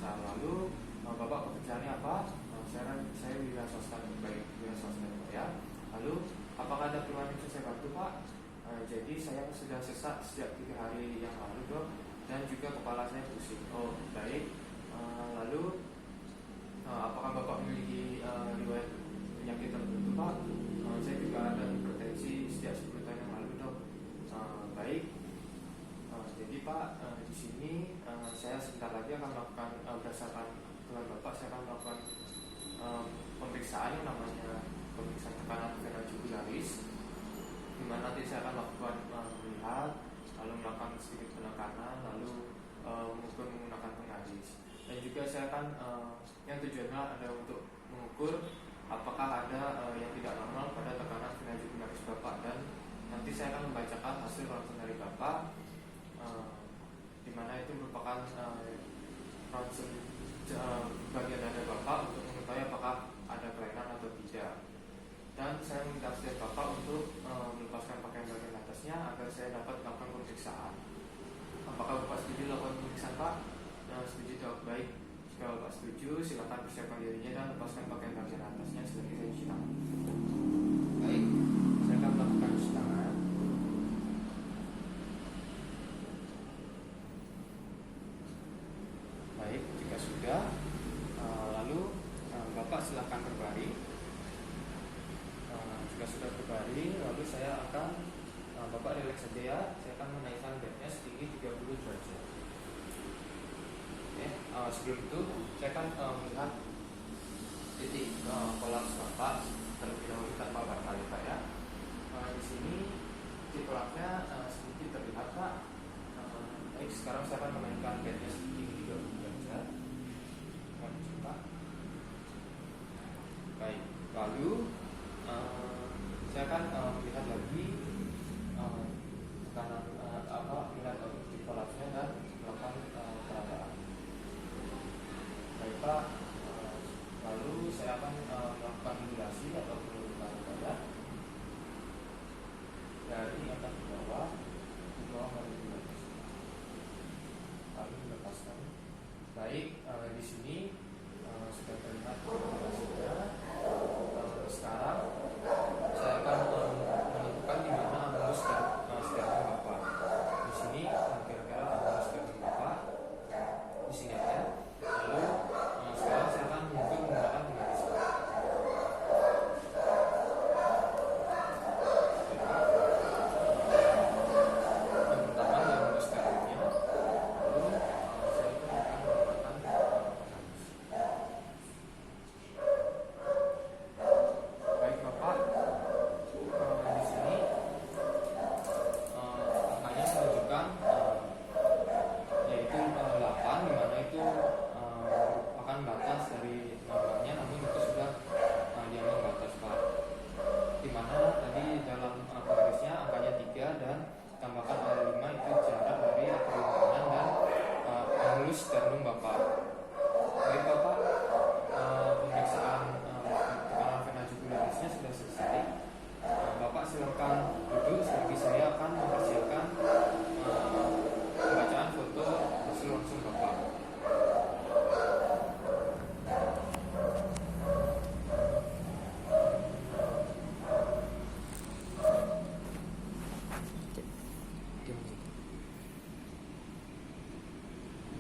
Lalu Bapak pekerjaannya apa? Saya wira swasta, baik wira swasta ya. Lalu apakah ada keluhan yang bisa saya bantu Pak? Jadi saya sudah sesak sejak 3 hari yang lalu Dok, dan juga kepala saya pusing. Oh baik. Lalu apakah Bapak memiliki riwayat penyakit tertentu Pak? Saya juga ada hipertensi sejak 10 tahun yang lalu Dok. Baik. Jadi Pak, di sini saya sebentar lagi akan melakukan berdasarkan keluhan Bapak, saya akan melakukan pemeriksaan yang namanya pemeriksaan tekanan vena jugularis, di mana nanti saya akan melakukan melihat, lalu melakukan sedikit penekanan, lalu mengukur menggunakan pengaris, dan juga saya akan yang tujuannya ada untuk mengukur apakah ada yang tidak normal pada tekanan vena jugularis Bapak, dan nanti saya akan membacakan hasil ronsen dari Bapak, di mana itu merupakan ronsen bagian dada Bapak untuk mengetahui apakah ada kelainan atau tidak. Dan saya meminta setiap Bapak untuk melepaskan pakaian bagian atasnya agar saya dapat melakukan pemeriksaan. Apakah Bapak setuju lakukan pemeriksaan Pak? Setuju Dok. Baik, jika Bapak setuju silakan persiapkan dirinya dan lepaskan pakaian bagian atasnya sebagai saya cuci tangan. Baik, saya akan melakukan cuci tangan. Baik, jika sudah, lalu Bapak silakan berbaring. Jika sudah berbaring, lalu saya akan Bapak relax saja ya. Saya akan menaikkan bednya setinggi 30 derajat. Oke, sebelum itu saya akan melihat titik kolaps Bapak terlebih dahulu tanpa bantal ya Pak ya. Di sini titik kolapsnya sedikit terlihat Pak. Baik, sekarang saya akan menaikkan bednya setinggi 30 derajat. Maju Pak. Baik, lalu saya akan melihat lagi tekanan melihat titik kolapsnya dan melakukan perataan. Baik Pak, lalu saya akan melakukan modulasi atau penurunan dada dari atas ke bawah menuju ke atas, lalu melepaskan. Baik, di sini sudah terlihat modulasinya. Sekarang saya akan menentukan di mana ambulus sternum Bapak. Di sini kira-kira ambulus sternum Bapak di sini ya. Lalu sekarang saya akan mengukur menggunakan pengaris. Yang pertama di ambulus sternumnya. Lalu saya akan menggunakan pengaris. Baik Bapak, di sini angkanya menunjukkan yaitu 8, di mana itu merupakan batas dari normalnya, namun itu sudah di ambang batas Pak. Di mana tadi dalam pengarisnya angkanya 3 dan tambahkan ada 5, itu jarak dari atrium kanan dan ambulus sternum Bapak. Baik Bapak, pemeriksaan tekanan vena jugularisnya sudah selesai. Bapak silakan duduk selagi saya akan mempersiapkan pembacaan foto hasil langsung Bapak.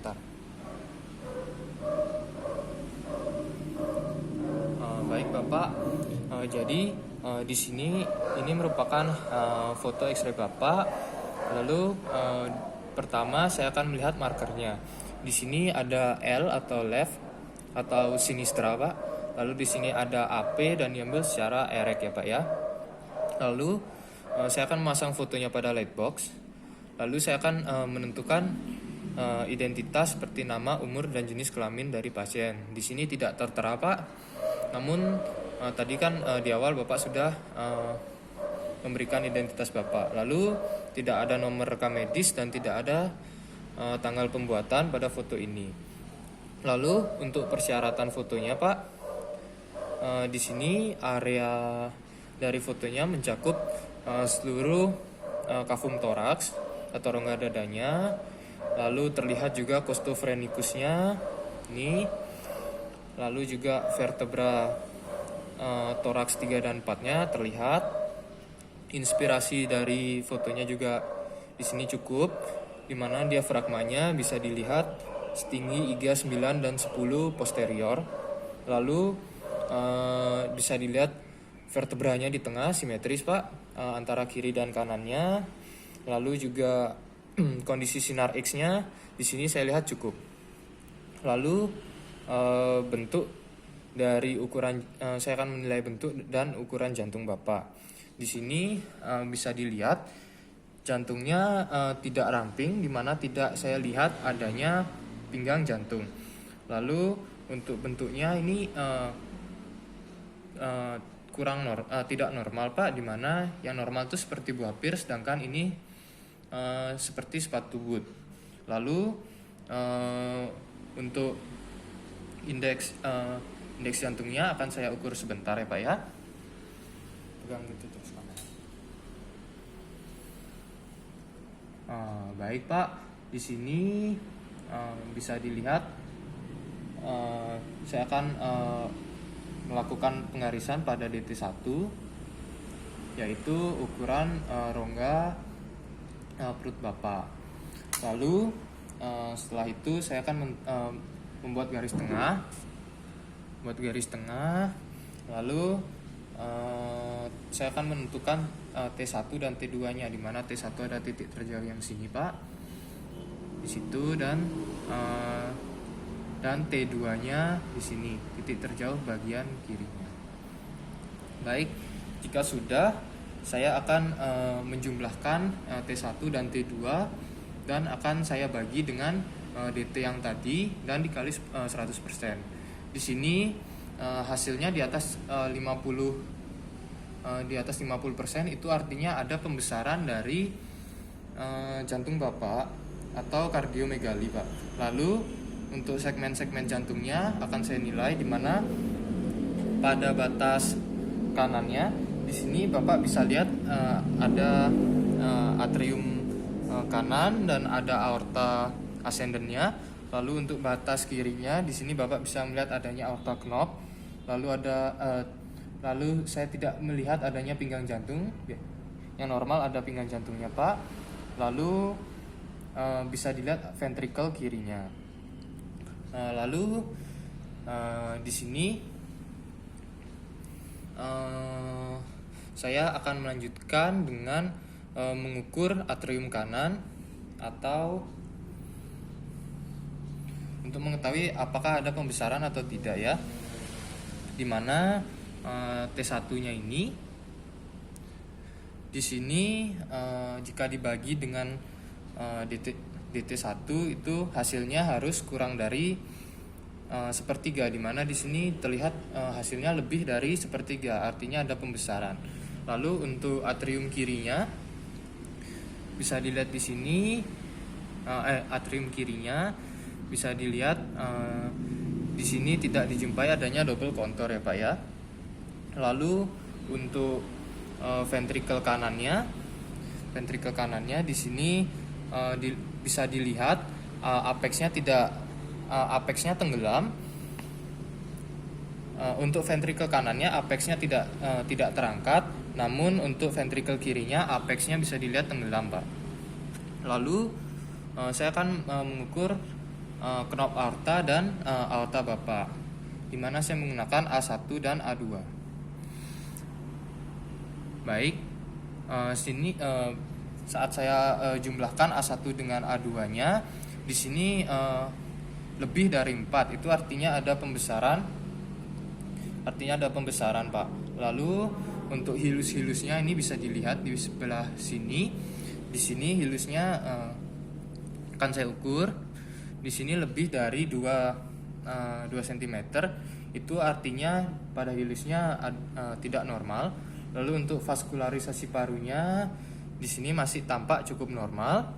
Bentar. Baik Bapak, jadi di sini ini merupakan foto X-ray Bapak. Lalu pertama saya akan melihat markernya. Di sini ada L atau left atau sinistra Pak. Lalu di sini ada AP dan diambil secara erek ya Pak ya. Lalu saya akan memasang fotonya pada lightbox. Lalu saya akan menentukan identitas seperti nama, umur, dan jenis kelamin dari pasien. Di sini tidak tertera Pak. Namun tadi kan di awal Bapak sudah memberikan identitas Bapak. Lalu tidak ada nomor rekam medis dan tidak ada tanggal pembuatan pada foto ini. Lalu untuk persyaratan fotonya Pak, di sini area dari fotonya mencakup seluruh kafum toraks atau rongga dadanya. Lalu terlihat juga costophrenikusnya sini. Lalu juga vertebra toraks 3 dan 4-nya terlihat. Inspirasi dari fotonya juga di sini cukup, di mana diafragmanya bisa dilihat setinggi iga 9 dan 10 posterior. Lalu bisa dilihat vertebranya di tengah simetris Pak, antara kiri dan kanannya. Lalu juga kondisi sinar X-nya di sini saya lihat cukup. Lalu bentuk dari ukuran, saya akan menilai bentuk dan ukuran jantung Bapak. Di sini bisa dilihat jantungnya tidak ramping, di mana tidak saya lihat adanya pinggang jantung. Lalu untuk bentuknya ini tidak normal Pak, di mana yang normal itu seperti buah pir, sedangkan ini seperti sepatu boot. Lalu untuk indeks jantungnya akan saya ukur sebentar ya Pak ya. Pegang gitu terus kamera. Baik Pak, di sini bisa dilihat saya akan melakukan pengarisan pada DT1, yaitu ukuran rongga perut Bapak. Lalu setelah itu saya akan membuat garis tengah, lalu saya akan menentukan T1 dan T2-nya, di mana T1 ada titik terjauh yang sini Pak, di situ, dan T2-nya di sini, titik terjauh bagian kirinya. Baik, jika sudah, saya akan menjumlahkan T1 dan T2 dan akan saya bagi dengan DT yang tadi dan dikali 100%. Di sini hasilnya di atas 50%, itu artinya ada pembesaran dari jantung Bapak atau kardiomegali Pak. Lalu untuk segmen-segmen jantungnya akan saya nilai, di mana pada batas kanannya di sini Bapak bisa lihat ada atrium kanan dan ada aorta ascendennya. Lalu untuk batas kirinya di sini Bapak bisa melihat adanya aorta knop. Lalu saya tidak melihat adanya pinggang jantung. Yang normal ada pinggang jantungnya Pak. Lalu bisa dilihat ventricle kirinya. Lalu di sini saya akan melanjutkan dengan mengukur atrium kanan, atau untuk mengetahui apakah ada pembesaran atau tidak ya. Dimana T1-nya ini di sini jika dibagi dengan DT1 itu hasilnya harus kurang dari sepertiga, di mana di sini terlihat hasilnya lebih dari sepertiga, artinya ada pembesaran. Lalu untuk atrium kirinya bisa dilihat di sini, atrium kirinya bisa dilihat di sini tidak dijumpai adanya double kontor ya Pak ya. Lalu untuk ventricle kanannya di sini bisa dilihat apexnya tenggelam. Untuk ventricle kanannya apexnya tidak terangkat, namun untuk ventricle kirinya apexnya bisa dilihat tenggelam Pak. Lalu saya akan mengukur knop aorta dan aorta Bapak, di mana saya menggunakan A1 dan A2. Baik, sini saat saya jumlahkan A1 dengan A2-nya, di sini lebih dari 4, itu artinya ada pembesaran Pak. Lalu untuk hilus-hilusnya ini bisa dilihat di sebelah sini. Di sini hilusnya akan saya ukur. Di sini lebih dari 2 cm, itu artinya pada hilusnya tidak normal. Lalu untuk vaskularisasi parunya di sini masih tampak cukup normal,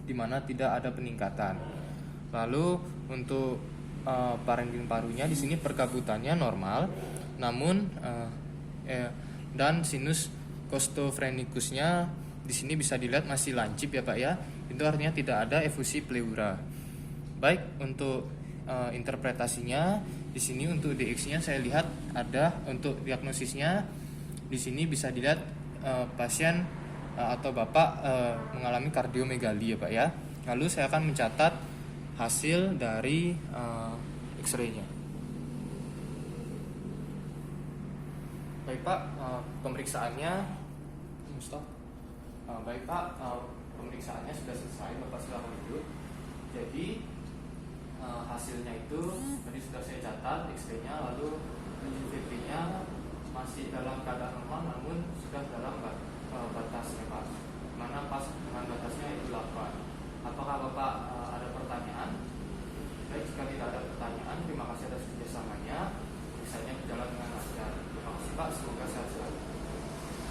di mana tidak ada peningkatan. Lalu untuk parenkim parunya di sini perkabutannya normal, namun dan sinus costophrenikusnya di sini bisa dilihat masih lancip ya Pak ya. Itu artinya tidak ada efusi pleura. Baik, untuk interpretasinya. Di sini untuk DX-nya saya lihat ada, untuk diagnosisnya di sini bisa dilihat pasien atau bapak mengalami kardiomegali ya Pak ya. Lalu saya akan mencatat hasil dari X-ray-nya. Baik Pak, pemeriksaannya stop. Baik Pak, pemeriksaannya sudah selesai, Bapak silakan duduk. Jadi hasilnya itu tadi sudah saya catat X-ray-nya, lalu UV-nya masih dalam keadaan normal namun sudah dalam batasnya Pak. Mana pas